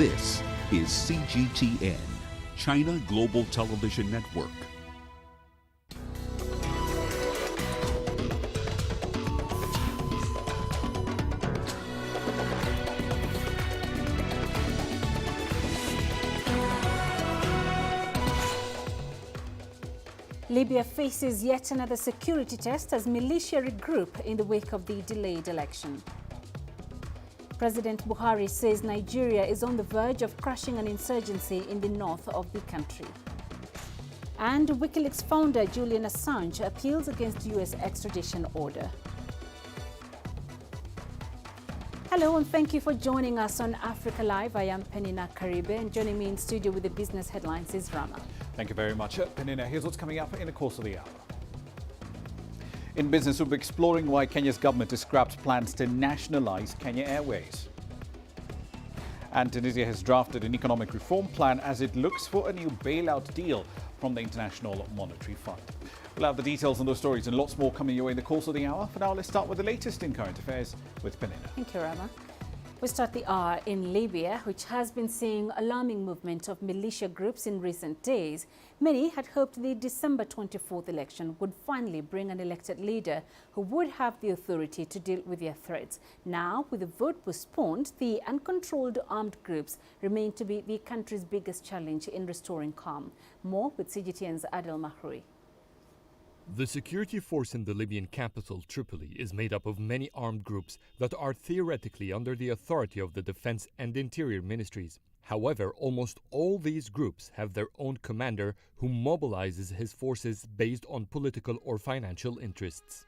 This is CGTN, China Global Television Network. Libya faces yet another security test as militia regroup in the wake of the delayed election. President Buhari says Nigeria is on the verge of crushing an insurgency in the north of the country. And WikiLeaks founder Julian Assange appeals against US extradition order. Hello and thank you for joining us on Africa Live. I am Peninah Karibe, and joining me in studio with the business headlines is Rama. Thank you very much, Peninah. Here's what's coming up in the course of the hour. In business, we'll be exploring why Kenya's government has scrapped plans to nationalize Kenya Airways. And Tunisia has drafted an economic reform plan as it looks for a new bailout deal from the International Monetary Fund. We'll have the details on those stories and lots more coming your way in the course of the hour. For now, let's start with the latest in current affairs with Peninah. Thank you, Rama. We start the hour in Libya, which has been seeing alarming movement of militia groups in recent days. Many had hoped the December 24th election would finally bring an elected leader who would have the authority to deal with their threats. Now, with the vote postponed, the uncontrolled armed groups remain to be the country's biggest challenge in restoring calm. More with CGTN's Adel Mahroui. The security force in the Libyan capital, Tripoli, is made up of many armed groups that are theoretically under the authority of the Defense and Interior Ministries. However, almost all these groups have their own commander who mobilizes his forces based on political or financial interests.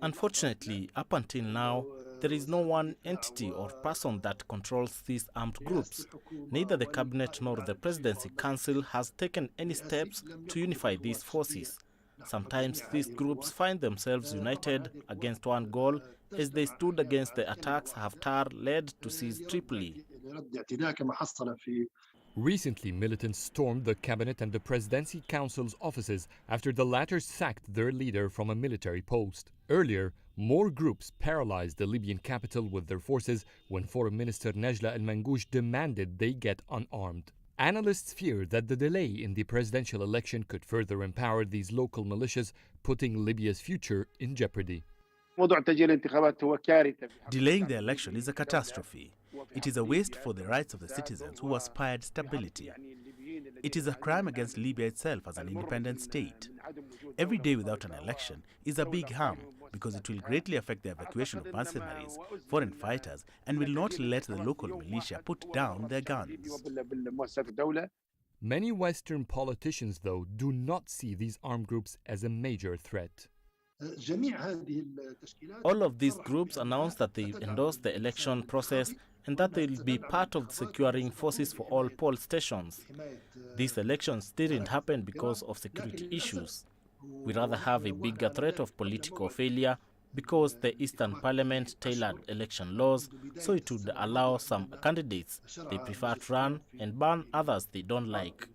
Unfortunately, up until now, there is no one entity or person that controls these armed groups. Neither the cabinet nor the presidency council has taken any steps to unify these forces. Sometimes these groups find themselves united against one goal as they stood against the attacks Haftar led to seize Tripoli. Recently, militants stormed the cabinet and the presidency council's offices after the latter sacked their leader from a military post. Earlier, more groups paralyzed the Libyan capital with their forces when Foreign Minister Najla al-Mangush demanded they get unarmed. Analysts fear that the delay in the presidential election could further empower these local militias, putting Libya's future in jeopardy. Delaying the election is a catastrophe. It is a waste for the rights of the citizens who aspired stability. It is a crime against Libya itself as an independent state. Every day without an election is a big harm because it will greatly affect the evacuation of mercenaries, foreign fighters, and will not let the local militia put down their guns. Many Western politicians, though, do not see these armed groups as a major threat. All of these groups announced that they endorse the election process and that they will be part of securing forces for all poll stations. These elections didn't happen because of security issues. We rather have a bigger threat of political failure because the Eastern Parliament tailored election laws so it would allow some candidates they prefer to run and ban others they don't like.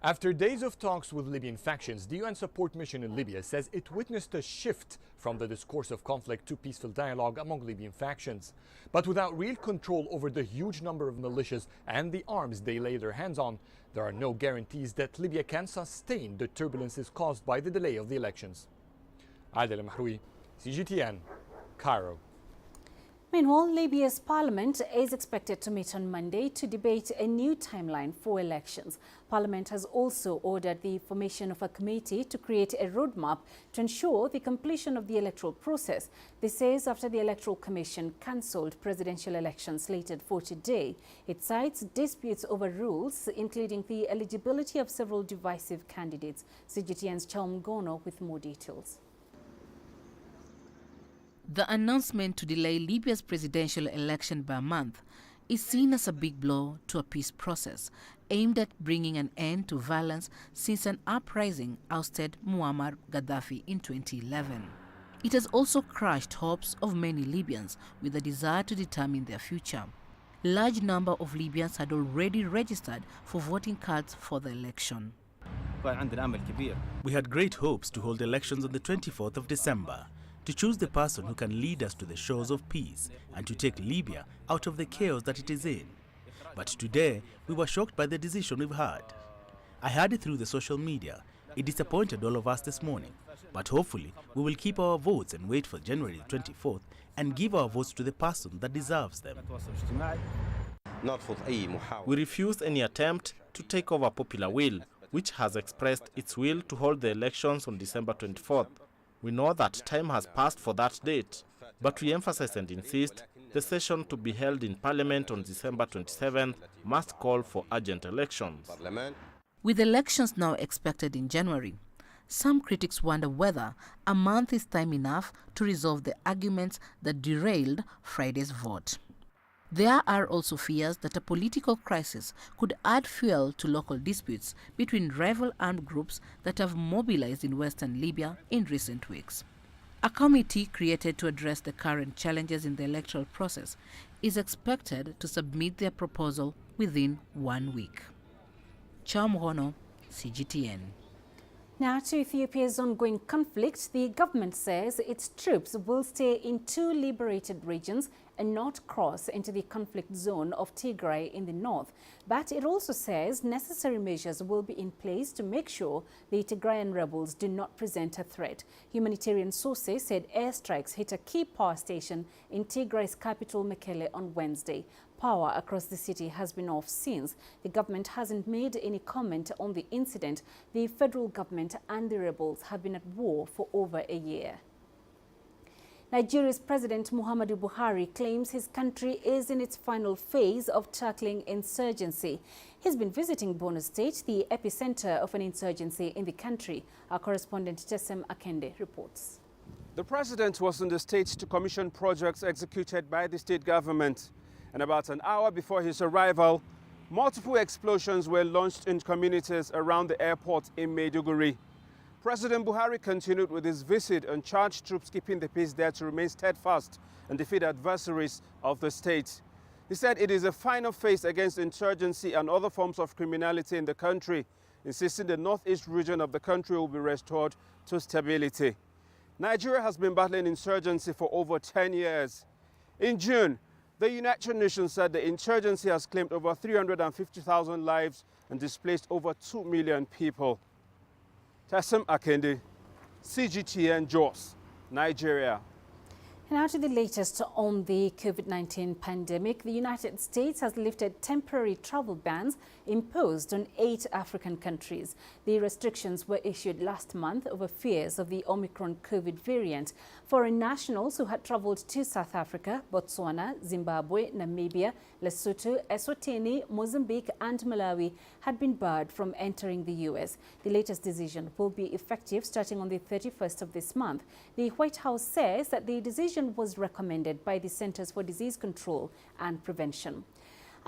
After days of talks with Libyan factions, the UN support mission in Libya says it witnessed a shift from the discourse of conflict to peaceful dialogue among Libyan factions. But without real control over the huge number of militias and the arms they lay their hands on, there are no guarantees that Libya can sustain the turbulences caused by the delay of the elections. Adel Mahroui, CGTN, Cairo. Meanwhile, Libya's parliament is expected to meet on Monday to debate a new timeline for elections. Parliament has also ordered the formation of a committee to create a roadmap to ensure the completion of the electoral process. This is after the Electoral Commission cancelled presidential elections slated for today. It cites disputes over rules, including the eligibility of several divisive candidates. CGTN's Chalm Gono with more details. The announcement to delay Libya's presidential election by a month is seen as a big blow to a peace process aimed at bringing an end to violence since an uprising ousted Muammar Gaddafi in 2011. It has also crushed hopes of many Libyans with a desire to determine their future. Large number of Libyans had already registered for voting cards for the election. We had great hopes to hold elections on the 24th of December. to choose the person who can lead us to the shores of peace and to take Libya out of the chaos that it is in. But today, we were shocked by the decision we've had. I heard it through the social media. It disappointed all of us this morning. But hopefully, we will keep our votes and wait for January 24th and give our votes to the person that deserves them. We refuse any attempt to take over popular will, which has expressed its will to hold the elections on December 24th. We know that time has passed for that date, but we emphasize and insist the session to be held in Parliament on December 27th must call for urgent elections. With elections now expected in January, some critics wonder whether a month is time enough to resolve the arguments that derailed Friday's vote. There are also fears that a political crisis could add fuel to local disputes between rival armed groups that have mobilized in western Libya in recent weeks. A committee created to address the current challenges in the electoral process is expected to submit their proposal within 1 week. Chamhono, CGTN. Now to Ethiopia's ongoing conflict, the government says its troops will stay in 2 liberated regions and not cross into the conflict zone of Tigray in the north. But it also says necessary measures will be in place to make sure the Tigrayan rebels do not present a threat. Humanitarian sources said airstrikes hit a key power station in Tigray's capital Mekelle on Wednesday. Power across the city has been off since. The government hasn't made any comment on the incident. The federal government and the rebels have been at war for over a year. Nigeria's President Muhammadu Buhari claims his country is in its final phase of tackling insurgency. He's been visiting Borno State, the epicenter of an insurgency in the country. Our correspondent Tessem Akende reports. The president was in the state to commission projects executed by the state government. And about an hour before his arrival, multiple explosions were launched in communities around the airport in Maiduguri. President Buhari continued with his visit and charged troops keeping the peace there to remain steadfast and defeat adversaries of the state. He said it is a final phase against insurgency and other forms of criminality in the country, insisting the northeast region of the country will be restored to stability. Nigeria has been battling insurgency for over 10 years. In June, the United Nations said the insurgency has claimed over 350,000 lives and displaced over 2 million people. Tessem Akende, CGTN Jos, Nigeria. Now to the latest on the COVID-19 pandemic. The United States has lifted temporary travel bans imposed on 8 African countries. The restrictions were issued last month over fears of the Omicron COVID variant. Foreign nationals who had traveled to South Africa, Botswana, Zimbabwe, Namibia, Lesotho, Eswatini, Mozambique and Malawi had been barred from entering the U.S. The latest decision will be effective starting on the 31st of this month. The White House says that the decision was recommended by the Centers for Disease Control and Prevention.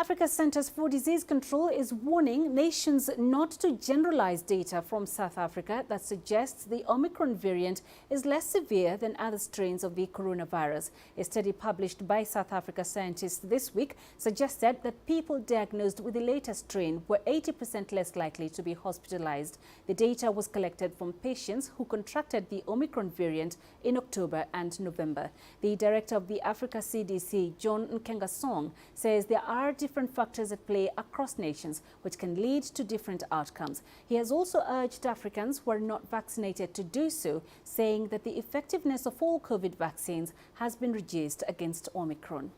Africa's Centers for Disease Control is warning nations not to generalize data from South Africa that suggests the Omicron variant is less severe than other strains of the coronavirus. A study published by South Africa scientists this week suggested that people diagnosed with the latest strain were 80% less likely to be hospitalized. The data was collected from patients who contracted the Omicron variant in October and November. The director of the Africa CDC, John Nkengasong, says there are different factors at play across nations which can lead to different outcomes. He has also urged Africans who are not vaccinated to do so, saying that the effectiveness of all COVID vaccines has been reduced against Omicron.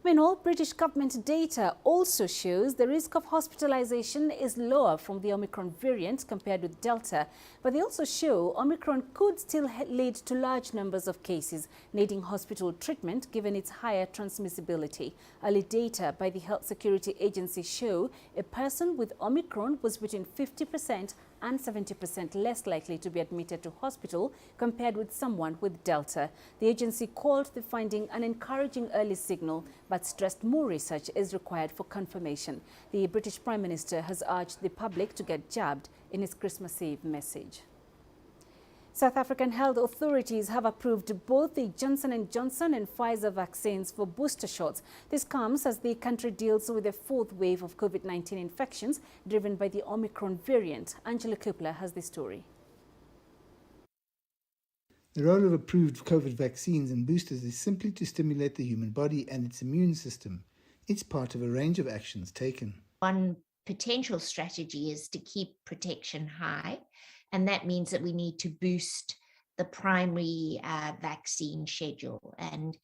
Meanwhile, British government data also shows the risk of hospitalization is lower from the Omicron variant compared with Delta, but they also show Omicron could still lead to large numbers of cases needing hospital treatment given its higher transmissibility. Early data by the Health Security Agency show a person with Omicron was between 50% and 70% less likely to be admitted to hospital compared with someone with Delta. The agency called the finding an encouraging early signal, but stressed more research is required for confirmation. The British Prime Minister has urged the public to get jabbed in his Christmas Eve message. South African health authorities have approved both the Johnson & Johnson and Pfizer vaccines for booster shots. This comes as the country deals with a 4th wave of COVID-19 infections driven by the Omicron variant. Angela Kupler has the story. The role of approved COVID vaccines and boosters is simply to stimulate the human body and its immune system. It's part of a range of actions taken. One potential strategy is to keep protection high, and that means that we need to boost the primary vaccine schedule. And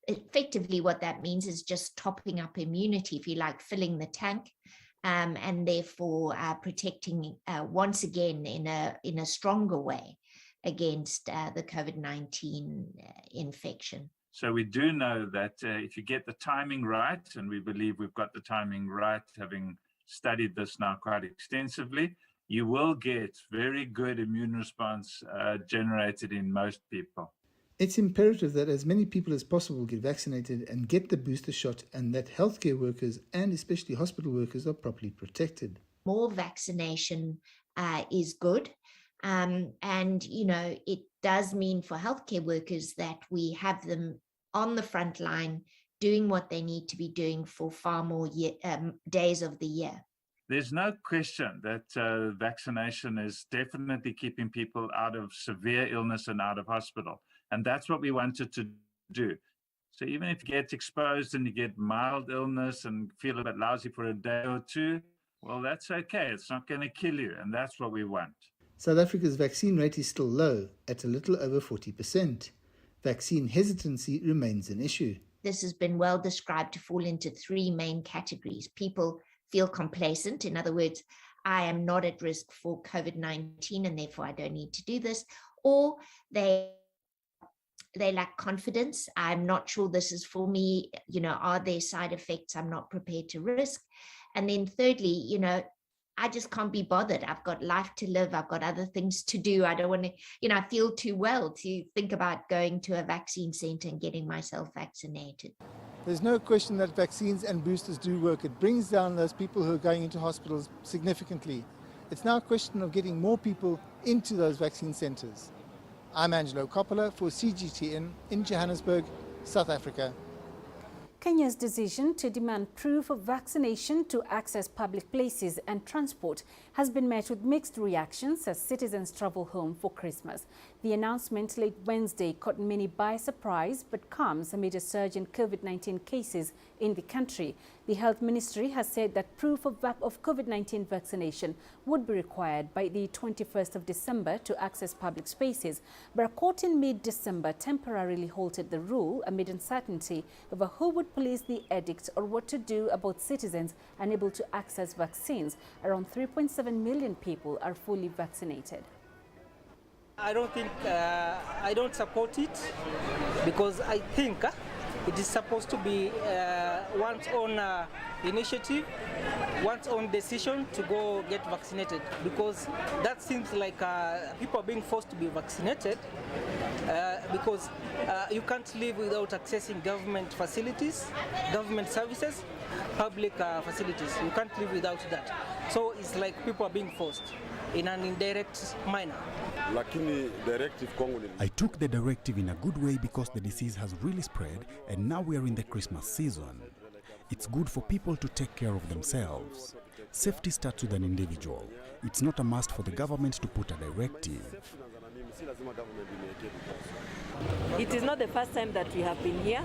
effectively what that means is just topping up immunity, if you like, filling the tank, and therefore protecting once again in a stronger way against the COVID-19 infection. So we do know that if you get the timing right, and we believe we've got the timing right, having studied this now quite extensively, you will get very good immune response generated in most people. It's imperative that as many people as possible get vaccinated and get the booster shot, and that healthcare workers and especially hospital workers are properly protected. More vaccination is good. And, you know, it does mean for healthcare workers that we have them on the front line doing what they need to be doing for far more days of the year. There's no question that vaccination is definitely keeping people out of severe illness and out of hospital. And that's what we wanted to do. So even if you get exposed and you get mild illness and feel a bit lousy for a day or two, well, that's okay. It's not going to kill you. And that's what we want. South Africa's vaccine rate is still low, at a little over 40%. Vaccine hesitancy remains an issue. This has been well described to fall into three main categories. People feel complacent. In other words, I am not at risk for COVID-19 and therefore I don't need to do this. Or they lack confidence. I'm not sure this is for me. You know, are there side effects I'm not prepared to risk? And then thirdly, you know, I just can't be bothered. I've got life to live. I've got other things to do. I don't want to, you know, I feel too well to think about going to a vaccine center and getting myself vaccinated. There's no question that vaccines and boosters do work. It brings down those people who are going into hospitals significantly. It's now a question of getting more people into those vaccine centers. I'm Angelo Coppola for CGTN in Johannesburg, South Africa. Kenya's decision to demand proof of vaccination to access public places and transport has been met with mixed reactions as citizens travel home for Christmas. The announcement late Wednesday caught many by surprise, but comes amid a surge in COVID-19 cases in the country. The Health Ministry has said that proof of COVID-19 vaccination would be required by the 21st of December to access public spaces, but a court in mid-December temporarily halted the rule amid uncertainty over who would police the edict or what to do about citizens unable to access vaccines. Around 3.7 million people are fully vaccinated. I don't support it because I think it is supposed to be one's own initiative, one's own decision to go get vaccinated, because that seems like people are being forced to be vaccinated because you can't live without accessing government facilities, government services, public facilities. You can't live without that. So it's like people are being forced in an indirect manner. I took the directive in a good way because the disease has really spread and now we are in the Christmas season. It's good for people to take care of themselves. Safety starts with an individual. It's not a must for the government to put a directive. It is not the first time that we have been here,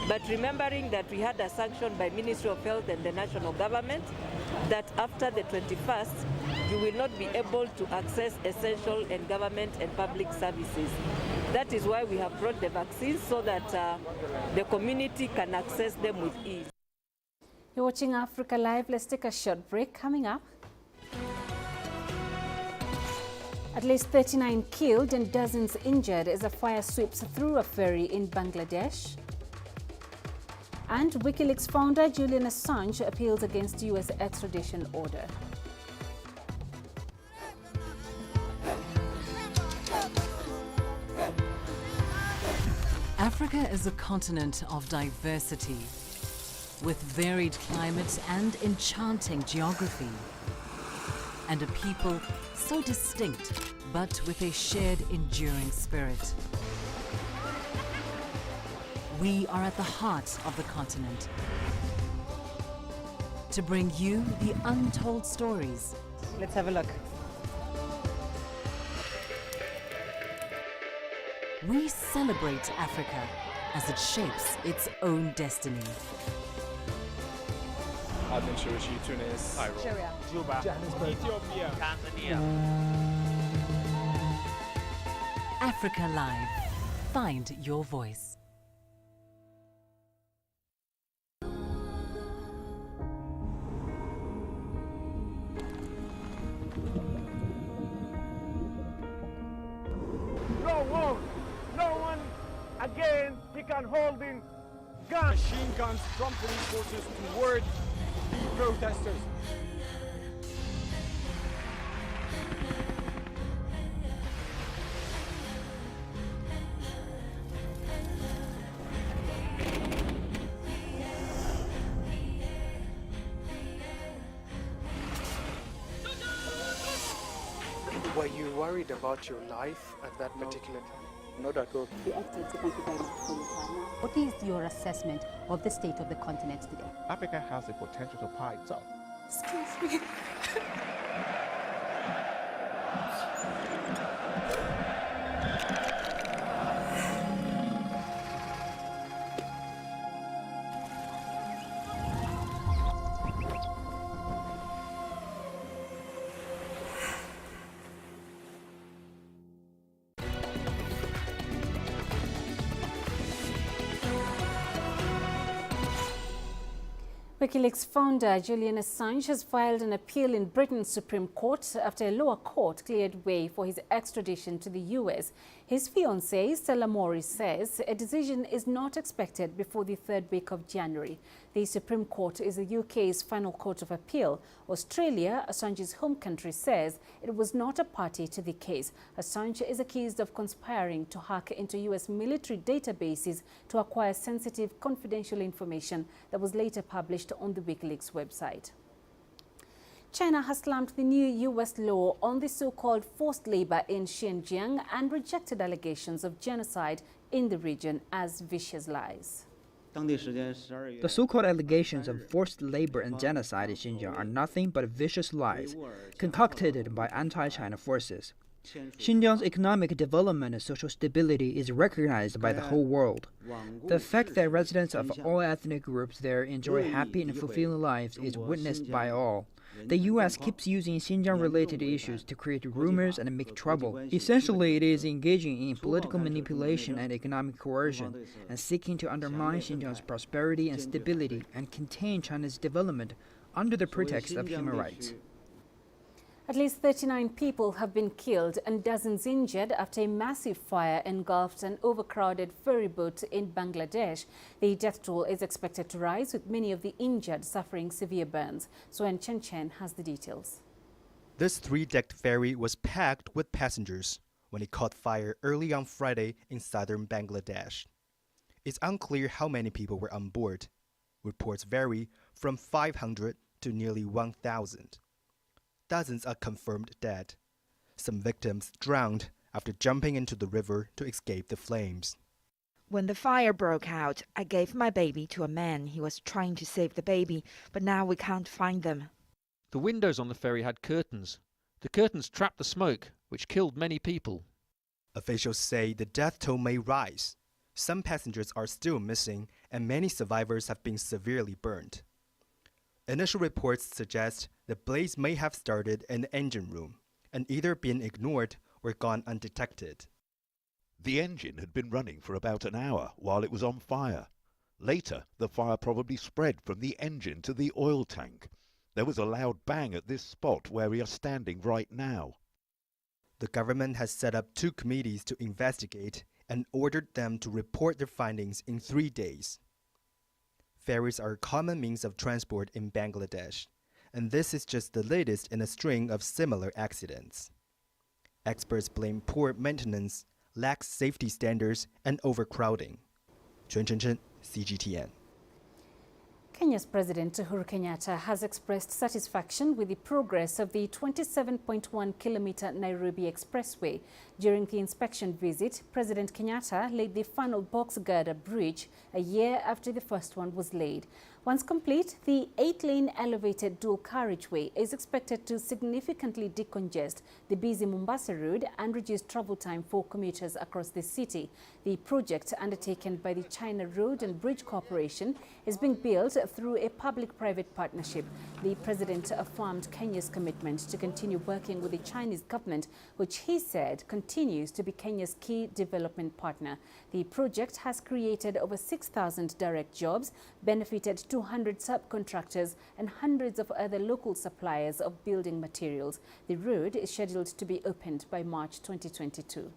but remembering that we had a sanction by Ministry of Health and the national government that after the 21st, you will not be able to access essential and government and public services. That is why we have brought the vaccines so that the community can access them with ease. You're watching Africa Live. Let's take a short break. Coming up, at least 39 killed and dozens injured as a fire sweeps through a ferry in Bangladesh. And WikiLeaks founder Julian Assange appeals against U.S. extradition order. Africa is a continent of diversity, with varied climates and enchanting geography, and a people so distinct, but with a shared enduring spirit. We are at the heart of the continent to bring you the untold stories. Let's have a look. We celebrate Africa as it shapes its own destiny. Tunis, Syria, Juba, Johannesburg, Ethiopia, Tanzania. Africa Live. Find your voice. No one again began holding guns. Machine guns from police forces toward the protesters. Were you worried about your life at that particular time? Not at all. Thank you very much for your time. What is your assessment of the state of the continent today? Africa has the potential to power itself. Excuse me. WikiLeaks founder Julian Assange has filed an appeal in Britain's Supreme Court after a lower court cleared way for his extradition to the US. His fiancée, Stella Morris, says a decision is not expected before the third week of January. The Supreme Court is the UK's final court of appeal. Australia, Assange's home country, says it was not a party to the case. Assange is accused of conspiring to hack into US military databases to acquire sensitive, confidential information that was later published on the WikiLeaks website. China has slammed the new US law on the so-called forced labor in Xinjiang and rejected allegations of genocide in the region as vicious lies. The so-called allegations of forced labor and genocide in Xinjiang are nothing but vicious lies concocted by anti-China forces. Xinjiang's economic development and social stability is recognized by the whole world. The fact that residents of all ethnic groups there enjoy happy and fulfilling lives is witnessed by all. The U.S. keeps using Xinjiang-related issues to create rumors and make trouble. Essentially, it is engaging in political manipulation and economic coercion, and seeking to undermine Xinjiang's prosperity and stability and contain China's development under the pretext of human rights. At least 39 people have been killed and dozens injured after a massive fire engulfed an overcrowded ferry boat in Bangladesh. The death toll is expected to rise, with many of the injured suffering severe burns. Soen Chen has the details. This three-decked ferry was packed with passengers when it caught fire early on Friday in southern Bangladesh. It's unclear how many people were on board. Reports vary from 500 to nearly 1,000. Dozens are confirmed dead. Some victims drowned after jumping into the river to escape the flames. When the fire broke out, I gave my baby to a man. He was trying to save the baby, but now we can't find them. The windows on the ferry had curtains. The curtains trapped the smoke, which killed many people. Officials say the death toll may rise. Some passengers are still missing, and many survivors have been severely burned. Initial reports suggest the blaze may have started in the engine room and either been ignored or gone undetected. The engine had been running for about an hour while it was on fire. Later, the fire probably spread from the engine to the oil tank. There was a loud bang at this spot where we are standing right now. The government has set up 2 committees to investigate and ordered them to report their findings in 3 days. Ferries are a common means of transport in Bangladesh, and this is just the latest in a string of similar accidents. Experts blame poor maintenance, lax safety standards, and overcrowding. Chen, CGTN. Kenya's President Uhuru Kenyatta has expressed satisfaction with the progress of the 27.1-kilometer Nairobi Expressway. During the inspection visit, President Kenyatta laid the final box girder bridge a year after the first one was laid. Once complete, the 8-lane elevated dual carriageway is expected to significantly decongest the busy Mombasa road and reduce travel time for commuters across the city. The project, undertaken by the China Road and Bridge Corporation, is being built through a public-private partnership. The president affirmed Kenya's commitment to continue working with the Chinese government, which he said continues to be Kenya's key development partner. The project has created over 6,000 direct jobs, benefited 200 subcontractors and hundreds of other local suppliers of building materials. The road is scheduled to be opened by March 2022.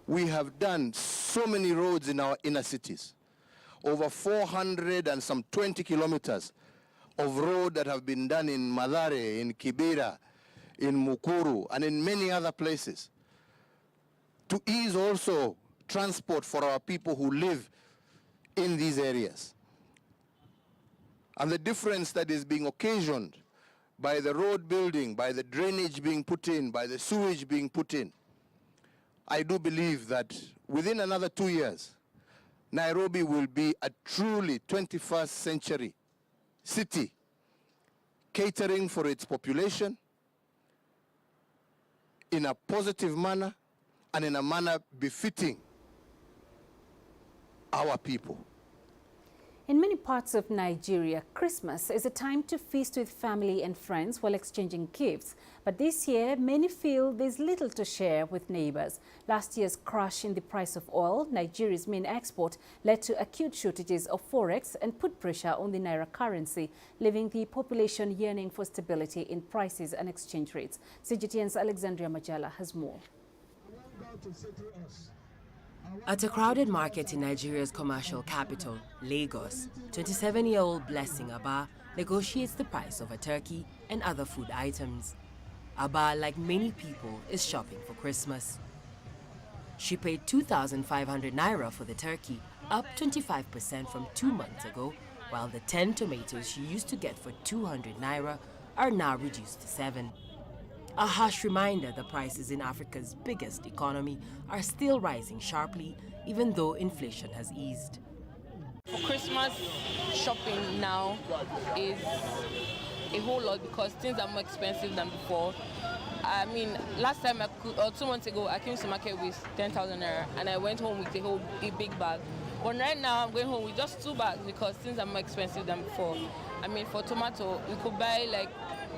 We have done so many roads in our inner cities. Over 400 and some 20 kilometers of road that have been done in Mathare, in Kibera, in Mukuru, and in many other places. To ease also transport for our people who live in these areas. And the difference that is being occasioned by the road building, by the drainage being put in, by the sewage being put in, I do believe that within another 2 years, Nairobi will be a truly 21st century city, catering for its population in a positive manner and in a manner befitting our people. In many parts of Nigeria, Christmas is a time to feast with family and friends while exchanging gifts. But this year, many feel there's little to share with neighbors. Last year's crash in the price of oil, Nigeria's main export, led to acute shortages of forex and put pressure on the naira currency, leaving the population yearning for stability in prices and exchange rates. CGTN's Alexandria Majala has more. At a crowded market in Nigeria's commercial capital, Lagos, 27-year-old Blessing Abba negotiates the price of a turkey and other food items. Abba, like many people, is shopping for Christmas. She paid 2,500 naira for the turkey, up 25% from 2 months ago, while the 10 tomatoes she used to get for 200 naira are now reduced to 7. A harsh reminder the prices in Africa's biggest economy are still rising sharply, even though inflation has eased. For Christmas, shopping now is a whole lot because things are more expensive than before. I mean, last time, 2 months ago, I came to market with 10,000 naira and I went home with a big bag. But right now, I'm going home with just 2 bags because things are more expensive than before. I mean, for tomato, we could buy like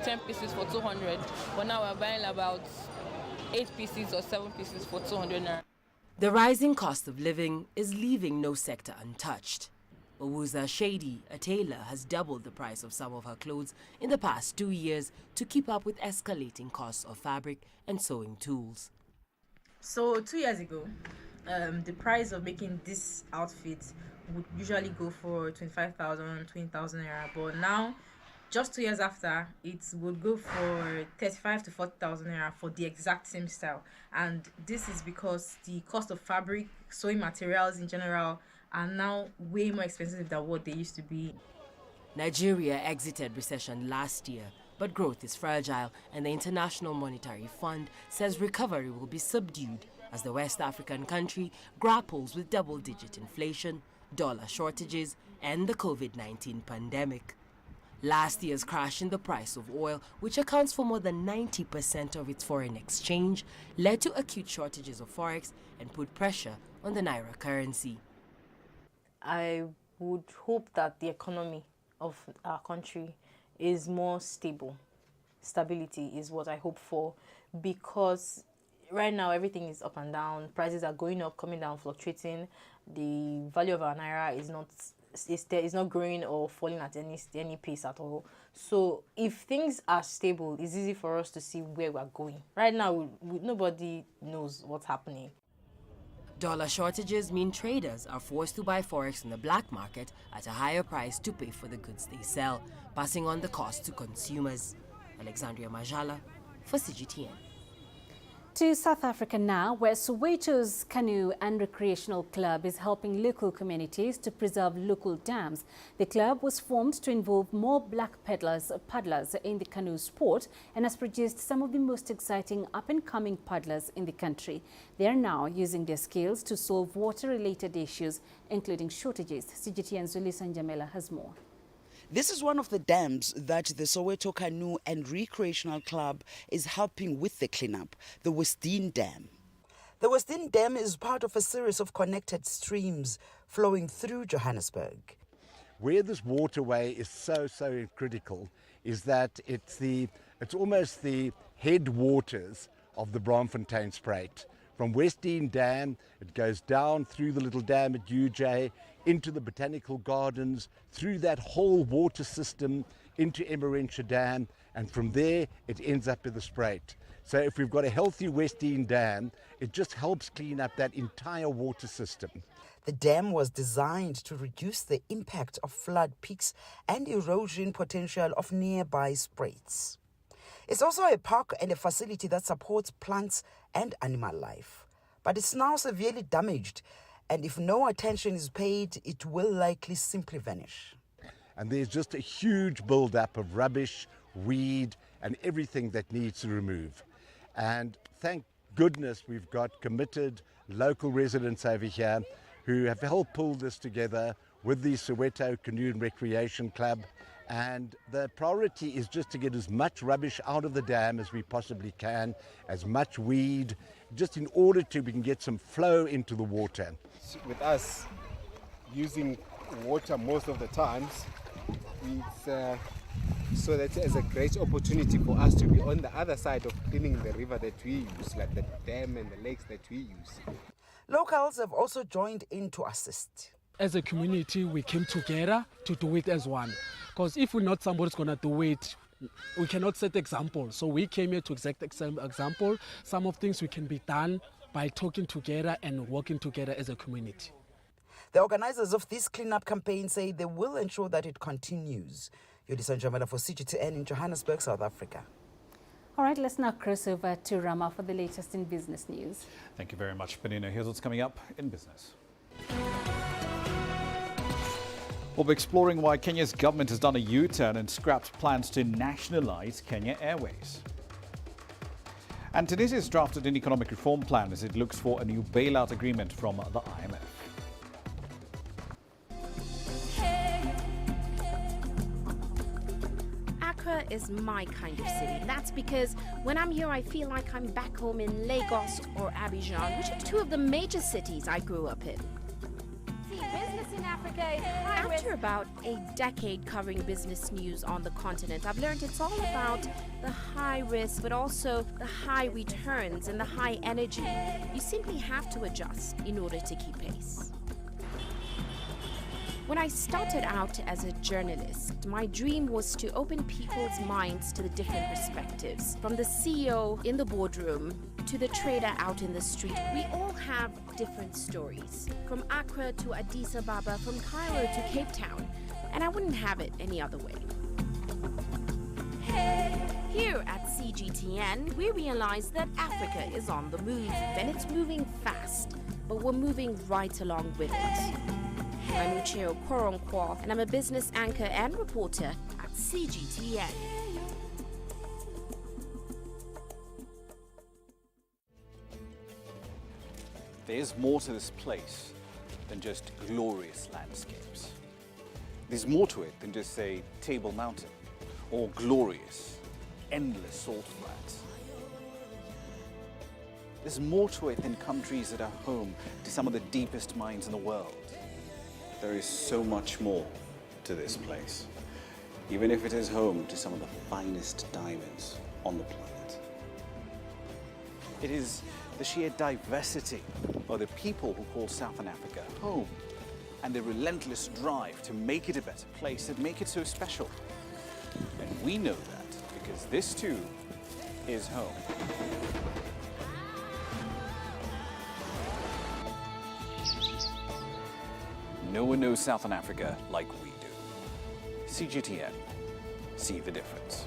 10 pieces for 200, but now we're buying about 8 pieces or 7 pieces for 200 naira. The rising cost of living is leaving no sector untouched. Owuza Shady, a tailor, has doubled the price of some of her clothes in the past 2 years to keep up with escalating costs of fabric and sewing tools. So 2 years ago, the price of making this outfit would usually go for 25,000, 20,000 naira, but now, just 2 years after, it would go for 35 to 40,000 naira for the exact same style. And this is because the cost of fabric, sewing materials in general, are now way more expensive than what they used to be. Nigeria exited recession last year, but growth is fragile, and the International Monetary Fund says recovery will be subdued as the West African country grapples with double-digit inflation, dollar shortages, and the COVID-19 pandemic. Last year's crash in the price of oil, which accounts for more than 90% of its foreign exchange, led to acute shortages of forex and put pressure on the naira currency. I would hope that the economy of our country is more stable. Stability is what I hope for, because right now everything is up and down. Prices are going up, coming down, fluctuating. The value of our naira is not growing or falling at any pace at all. So if things are stable, it's easy for us to see where we're going. Right now, nobody knows what's happening. Dollar shortages mean traders are forced to buy forex in the black market at a higher price to pay for the goods they sell, passing on the cost to consumers. Alexandria Majala for CGTN. To South Africa now, where Soweto's Canoe and Recreational Club is helping local communities to preserve local dams. The club was formed to involve more black paddlers in the canoe sport and has produced some of the most exciting up-and-coming paddlers in the country. They are now using their skills to solve water-related issues, including shortages. CGTN's Zulisa Njamela has more. This is one of the dams that the Soweto Canoe and Recreational Club is helping with the cleanup, the Westdene Dam. The Westdene Dam is part of a series of connected streams flowing through Johannesburg. Where this waterway is so critical is that it's almost the headwaters of the Braamfontein-Spruit. From Westdene Dam, it goes down through the little dam at UJ, into the Botanical Gardens, through that whole water system, into Emmarentia Dam, and from there it ends up in the Spruit. So if we've got a healthy Westdene Dam, it just helps clean up that entire water system. The dam was designed to reduce the impact of flood peaks and erosion potential of nearby spruits. It's also a park and a facility that supports plants and animal life. But it's now severely damaged, and if no attention is paid, it will likely simply vanish. And there's just a huge build-up of rubbish, weed, and everything that needs to remove. And thank goodness we've got committed local residents over here who have helped pull this together with the Soweto Canoe and Recreation Club. And the priority is just to get as much rubbish out of the dam as we possibly can, as much weed, just in order we can get some flow into the water. With us using water most of the times, so that is a great opportunity for us to be on the other side of cleaning the river that we use, like the dam and the lakes that we use. Locals have also joined in to assist. As a community, we came together to do it as one. Because if we're not somebody's going to do it, we cannot set example. So we came here to set example. Some of things we can be done by talking together and working together as a community. The organizers of this cleanup campaign say they will ensure that it continues. Yodisa Njamela for CGTN in Johannesburg, South Africa. All right, let's now cross over to Rama for the latest in business news. Thank you very much, Peninah. Here's what's coming up in business. We'll be exploring why Kenya's government has done a U-turn and scrapped plans to nationalize Kenya Airways. And Tunisia has drafted an economic reform plan as it looks for a new bailout agreement from the IMF. Accra is my kind of city. That's because when I'm here, I feel like I'm back home in Lagos or Abidjan, which are two of the major cities I grew up in. Business in Africa is high risk. After about a decade covering business news on the continent, I've learned it's all about the high risk, but also the high returns and the high energy. You simply have to adjust in order to keep pace. When I started out as a journalist, my dream was to open people's minds to the different perspectives. From the CEO in the boardroom to the trader out in the street, we all have different stories. From Accra to Addis Ababa, from Cairo to Cape Town. And I wouldn't have it any other way. Here at CGTN, we realize that Africa is on the move, and it's moving fast, but we're moving right along with it. I'm Ucheo Koronkwo, and I'm a business anchor and reporter at CGTN. There's more to this place than just glorious landscapes. There's more to it than just, say, Table Mountain or glorious, endless salt flats. There's more to it than countries that are home to some of the deepest mines in the world. There is so much more to this place, even if it is home to some of the finest diamonds on the planet. It is the sheer diversity of the people who call Southern Africa home and the relentless drive to make it a better place that make it so special. And we know that because this too is home. No one knows Southern Africa like we do. CGTN. See the difference.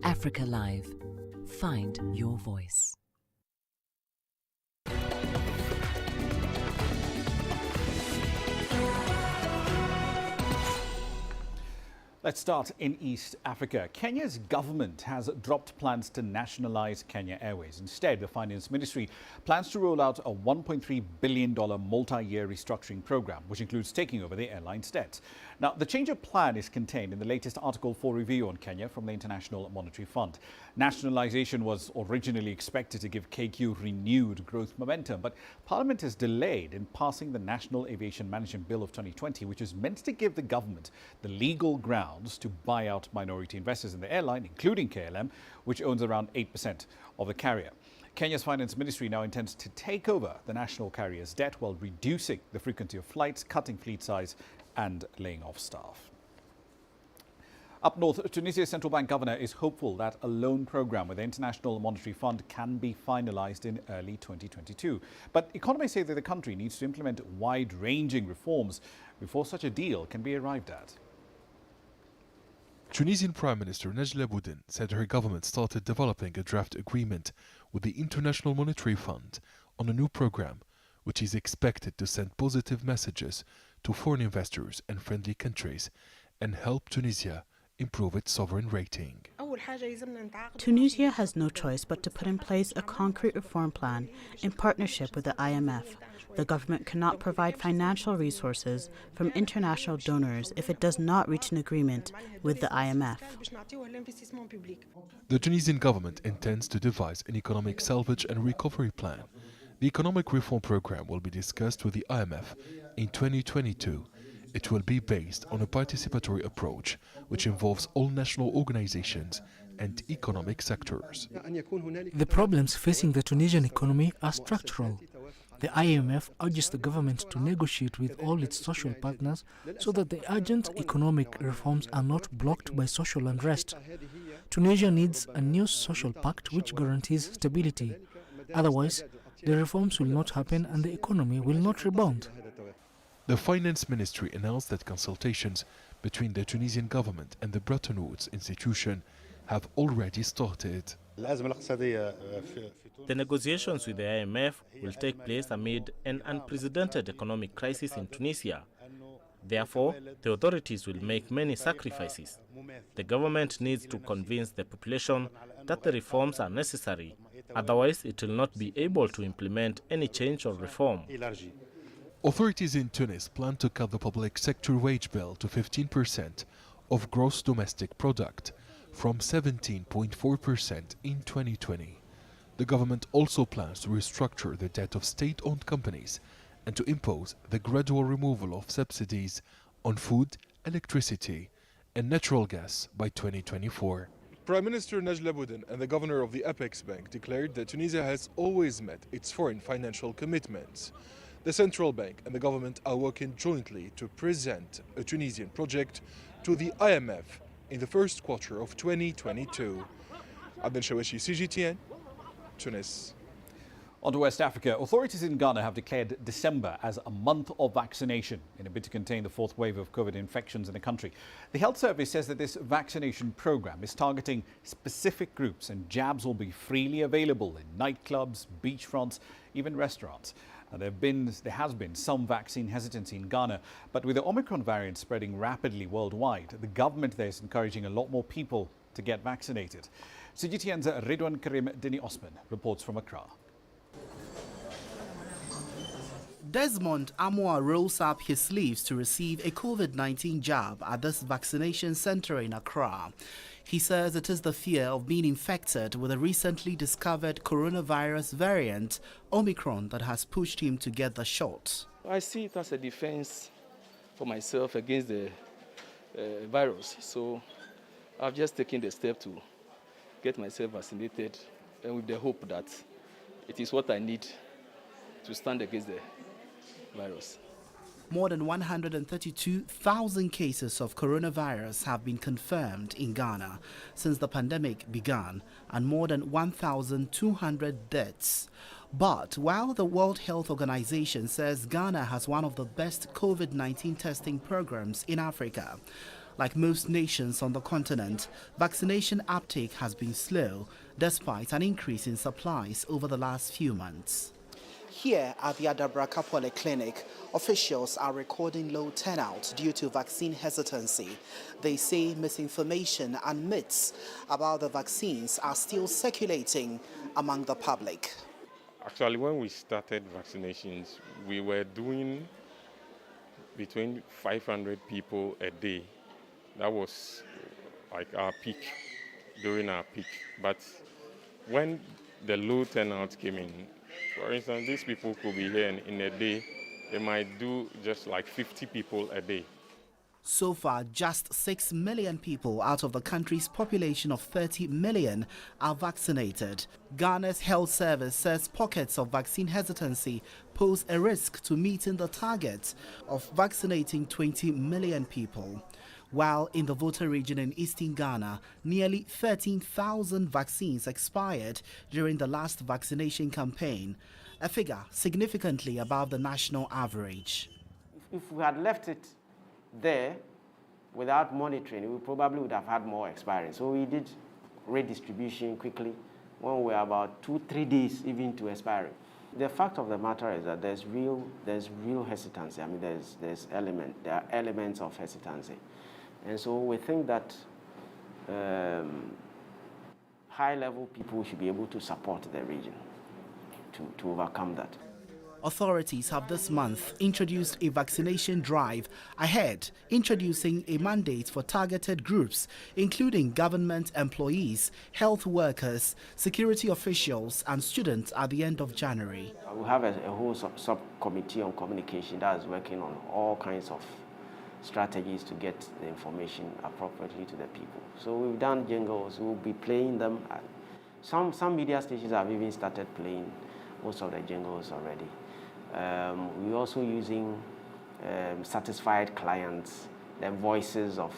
Africa Live. Find your voice. Let's start in East Africa. Kenya's government has dropped plans to nationalize Kenya Airways. Instead, the Finance Ministry plans to roll out a $1.3 billion multi-year restructuring program, which includes taking over the airline's debts. Now, the change of plan is contained in the latest Article 4 review on Kenya from the International Monetary Fund. Nationalization was originally expected to give KQ renewed growth momentum, but Parliament is delayed in passing the National Aviation Management Bill of 2020, which is meant to give the government the legal grounds to buy out minority investors in the airline, including KLM, which owns around 8% of the carrier. Kenya's Finance Ministry now intends to take over the national carrier's debt while reducing the frequency of flights, cutting fleet size and laying off staff. Up north, Tunisia's central bank governor is hopeful that a loan program with the International Monetary Fund can be finalized in early 2022. But economists say that the country needs to implement wide-ranging reforms before such a deal can be arrived at. Tunisian Prime Minister Najla Boudin said her government started developing a draft agreement with the International Monetary Fund on a new program, which is expected to send positive messages to foreign investors and friendly countries and help Tunisia improve its sovereign rating. Tunisia has no choice but to put in place a concrete reform plan in partnership with the IMF. The government cannot provide financial resources from international donors if it does not reach an agreement with the IMF. The Tunisian government intends to devise an economic salvage and recovery plan. The economic reform program will be discussed with the IMF in 2022. It will be based on a participatory approach, which involves all national organizations and economic sectors. The problems facing the Tunisian economy are structural. The IMF urges the government to negotiate with all its social partners so that the urgent economic reforms are not blocked by social unrest. Tunisia needs a new social pact which guarantees stability. Otherwise, the reforms will not happen and the economy will not rebound. The Finance Ministry announced that consultations between the Tunisian government and the Bretton Woods institution have already started. The negotiations with the IMF will take place amid an unprecedented economic crisis in Tunisia. Therefore, the authorities will make many sacrifices. The government needs to convince the population that the reforms are necessary. Otherwise, it will not be able to implement any change or reform. Authorities in Tunis plan to cut the public sector wage bill to 15% of gross domestic product from 17.4% in 2020. The government also plans to restructure the debt of state-owned companies and to impose the gradual removal of subsidies on food, electricity and natural gas by 2024. Prime Minister Najla Boudin and the governor of the Apex Bank declared that Tunisia has always met its foreign financial commitments. The central bank and the government are working jointly to present a Tunisian project to the IMF in the first quarter of 2022. Abdel Shawashi, CGTN, Tunis. On to West Africa. Authorities in Ghana have declared December as a month of vaccination in a bid to contain the fourth wave of COVID infections in the country. The health service says that this vaccination program is targeting specific groups and jabs will be freely available in nightclubs, beachfronts, even restaurants. There has been some vaccine hesitancy in Ghana, but with the Omicron variant spreading rapidly worldwide, the government there is encouraging a lot more people to get vaccinated. CGTN's Ridwan Karim Dini Osman reports from Accra. Desmond Amoa rolls up his sleeves to receive a COVID-19 jab at this vaccination center in Accra. He says it is the fear of being infected with a recently discovered coronavirus variant, Omicron, that has pushed him to get the shot. I see it as a defense for myself against the virus. So I've just taken the step to get myself vaccinated, and with the hope that it is what I need to stand against the virus. More than 132,000 cases of coronavirus have been confirmed in Ghana since the pandemic began, and more than 1,200 deaths. But while the World Health Organization says Ghana has one of the best COVID-19 testing programs in Africa, like most nations on the continent, vaccination uptake has been slow, despite an increase in supplies over the last few months. Here at the Adabraka Polyclinic, officials are recording low turnout due to vaccine hesitancy. They say misinformation and myths about the vaccines are still circulating among the public. Actually, when we started vaccinations, we were doing between 500 people a day. That was like our peak, during our peak. But when the low turnout came in, for instance, these people could be here in a day, they might do just like 50 people a day. So far, just 6 million people out of the country's population of 30 million are vaccinated. Ghana's health service says pockets of vaccine hesitancy pose a risk to meeting the target of vaccinating 20 million people. While in the Volta region in eastern Ghana, nearly 13,000 vaccines expired during the last vaccination campaign, a figure significantly above the national average. If we had left it there without monitoring, we probably would have had more expiry. So we did redistribution quickly when we were about 2-3 days even to expiry. The fact of the matter is that there's real hesitancy. I mean, there are elements of hesitancy. And so we think that high-level people should be able to support the region to overcome that. Authorities have this month introduced a vaccination drive ahead, introducing a mandate for targeted groups, including government employees, health workers, security officials, and students at the end of January. We have a whole subcommittee on communication that is working on all kinds of strategies to get the information appropriately to the people. So we've done jingles, we'll be playing them. Some media stations have even started playing most of the jingles already. We're also using satisfied clients, the voices of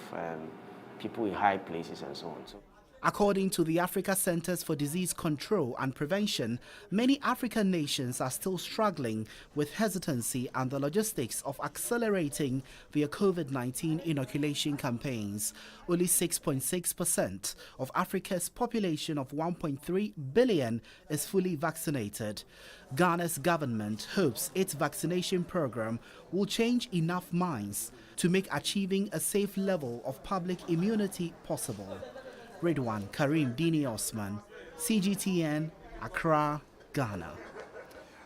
people in high places and so on. According to the Africa Centers for Disease Control and Prevention, many African nations are still struggling with hesitancy and the logistics of accelerating their COVID-19 inoculation campaigns. Only 6.6% of Africa's population of 1.3 billion is fully vaccinated. Ghana's government hopes its vaccination program will change enough minds to make achieving a safe level of public immunity possible. Redwan Karim Dini Osman, CGTN, Accra, Ghana.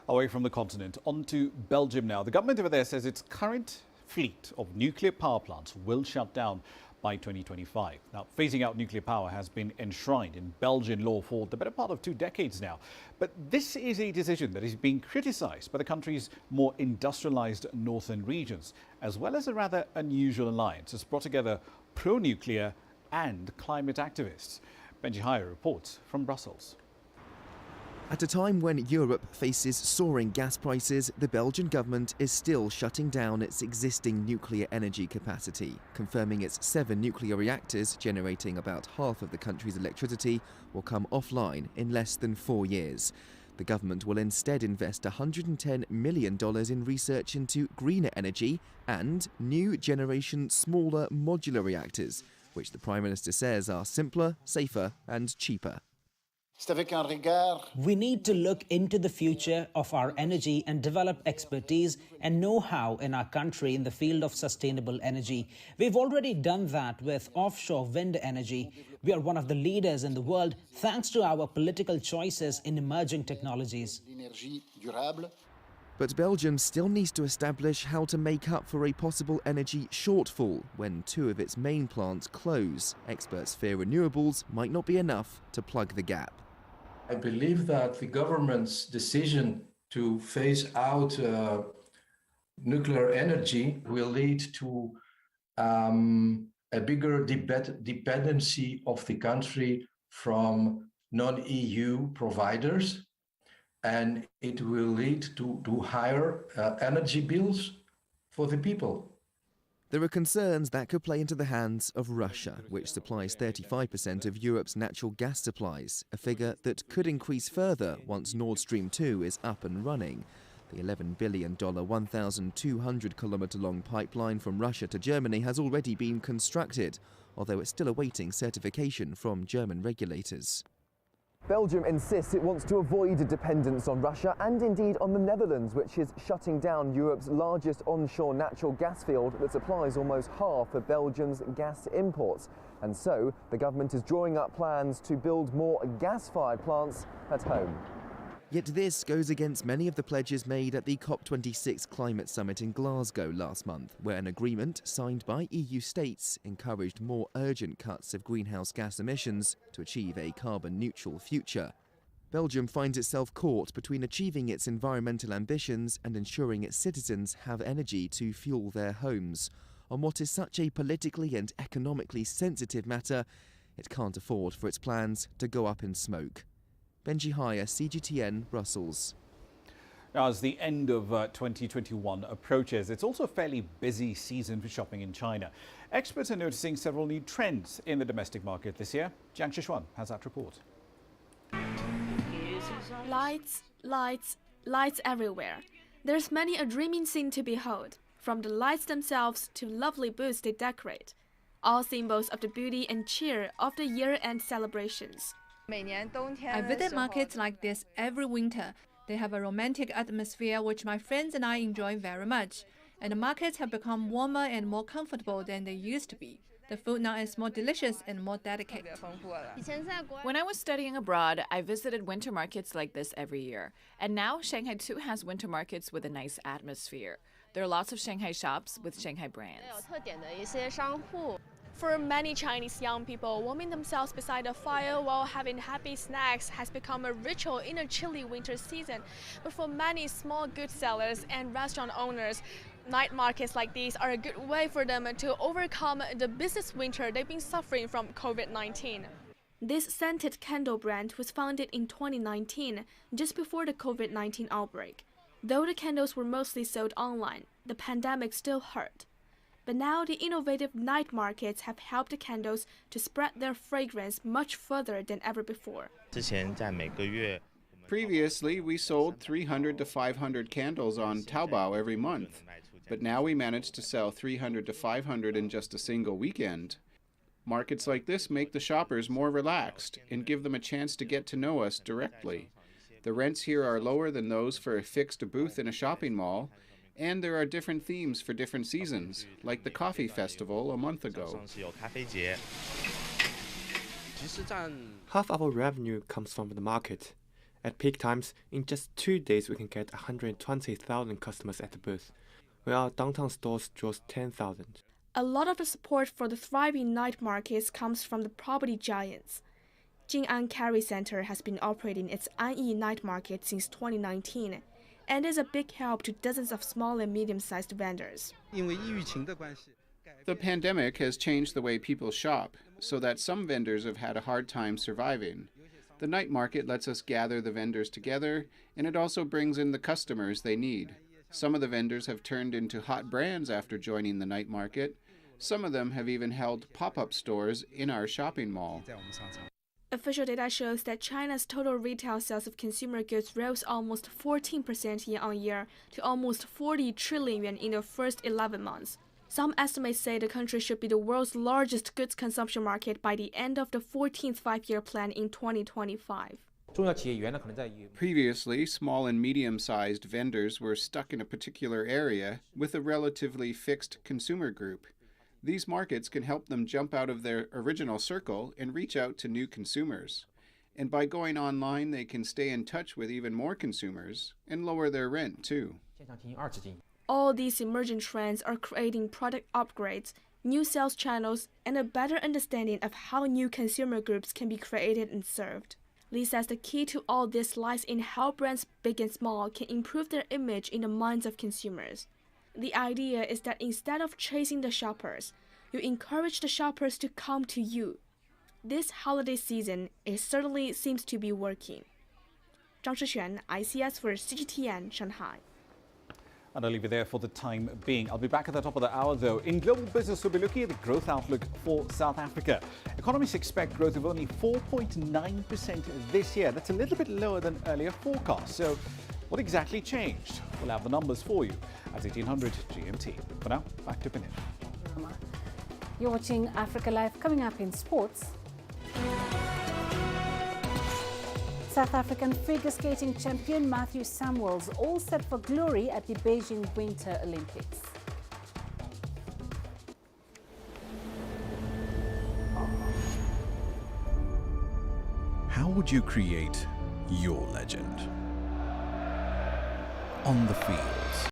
Away from the continent, on to Belgium now. The government over there says its current fleet of nuclear power plants will shut down by 2025. Now, phasing out nuclear power has been enshrined in Belgian law for the better part of 2 decades now. But this is a decision that is being criticised by the country's more industrialised northern regions, as well as a rather unusual alliance that's brought together pro-nuclear and climate activists. Benji Hire reports from Brussels. At a time when Europe faces soaring gas prices, the Belgian government is still shutting down its existing nuclear energy capacity, confirming its 7 nuclear reactors, generating about half of the country's electricity, will come offline in less than 4 years. The government will instead invest $110 million in research into greener energy and new generation smaller modular reactors, which the Prime Minister says are simpler, safer and cheaper. We need to look into the future of our energy and develop expertise and know-how in our country in the field of sustainable energy. We've already done that with offshore wind energy. We are one of the leaders in the world thanks to our political choices in emerging technologies. But Belgium still needs to establish how to make up for a possible energy shortfall when 2 of its main plants close. Experts fear renewables might not be enough to plug the gap. I believe that the government's decision to phase out nuclear energy will lead to a bigger dependency of the country from non-EU providers. And it will lead to higher energy bills for the people. There are concerns that could play into the hands of Russia, which supplies 35% of Europe's natural gas supplies, a figure that could increase further once Nord Stream 2 is up and running. The $11 billion, 1,200-kilometre-long pipeline from Russia to Germany has already been constructed, although it's still awaiting certification from German regulators. Belgium insists it wants to avoid a dependence on Russia and indeed on the Netherlands, which is shutting down Europe's largest onshore natural gas field that supplies almost half of Belgium's gas imports. And so the government is drawing up plans to build more gas-fired plants at home. Yet this goes against many of the pledges made at the COP26 climate summit in Glasgow last month, where an agreement signed by EU states encouraged more urgent cuts of greenhouse gas emissions to achieve a carbon-neutral future. Belgium finds itself caught between achieving its environmental ambitions and ensuring its citizens have energy to fuel their homes. On what is such a politically and economically sensitive matter, it can't afford for its plans to go up in smoke. Benji Haya, CGTN, Brussels. Now, as the end of 2021 approaches, it's also a fairly busy season for shopping in China. Experts are noticing several new trends in the domestic market this year. Jiang Shishuan has that report. Lights, lights, lights everywhere. There's many a dreaming scene to behold, from the lights themselves to lovely booths they decorate, all symbols of the beauty and cheer of the year-end celebrations. I visit markets like this every winter. They have a romantic atmosphere which my friends and I enjoy very much. And the markets have become warmer and more comfortable than they used to be. The food now is more delicious and more delicate. When I was studying abroad, I visited winter markets like this every year. And now Shanghai too has winter markets with a nice atmosphere. There are lots of Shanghai shops with Shanghai brands. For many Chinese young people, warming themselves beside a fire while having happy snacks has become a ritual in a chilly winter season. But for many small goods sellers and restaurant owners, night markets like these are a good way for them to overcome the business winter they've been suffering from COVID-19. This scented candle brand was founded in 2019, just before the COVID-19 outbreak. Though the candles were mostly sold online, the pandemic still hurt. But now the innovative night markets have helped the candles to spread their fragrance much further than ever before. Previously, we sold 300 to 500 candles on Taobao every month, but now we managed to sell 300 to 500 in just a single weekend. Markets like this make the shoppers more relaxed and give them a chance to get to know us directly. The rents here are lower than those for a fixed booth in a shopping mall, and there are different themes for different seasons, like the coffee festival a month ago. Half our revenue comes from the market. At peak times, in just 2 days we can get 120,000 customers at the booth, where our downtown stores draws 10,000. A lot of the support for the thriving night markets comes from the property giants. Xinjiang Carry Center has been operating its Anyi night market since 2019, and is a big help to dozens of small and medium-sized vendors. The pandemic has changed the way people shop, so that some vendors have had a hard time surviving. The night market lets us gather the vendors together, and it also brings in the customers they need. Some of the vendors have turned into hot brands after joining the night market. Some of them have even held pop-up stores in our shopping mall. Official data shows that China's total retail sales of consumer goods rose almost 14% year-on-year to almost 40 trillion yuan in the first 11 months. Some estimates say the country should be the world's largest goods consumption market by the end of the 14th five-year plan in 2025. Previously, small and medium-sized vendors were stuck in a particular area with a relatively fixed consumer group. These markets can help them jump out of their original circle and reach out to new consumers. And by going online, they can stay in touch with even more consumers and lower their rent, too. All these emerging trends are creating product upgrades, new sales channels, and a better understanding of how new consumer groups can be created and served. Li says the key to all this lies in how brands big and small can improve their image in the minds of consumers. The idea is that instead of chasing the shoppers, you encourage the shoppers to come to you. This holiday season, it certainly seems to be working. Zhang Shixuan, ICS for CGTN, Shanghai. And I'll leave you there for the time being. I'll be back at the top of the hour, though. In global business, we'll be looking at the growth outlook for South Africa. Economists expect growth of only 4.9% this year. That's a little bit lower than earlier forecasts. So what exactly changed? We'll have the numbers for you at 1800 GMT. For now, back to Peninah. You're watching Africa Live. Coming up in sports. South African figure skating champion Matthew Samuels all set for glory at the Beijing Winter Olympics. How would you create your legend? On the fields,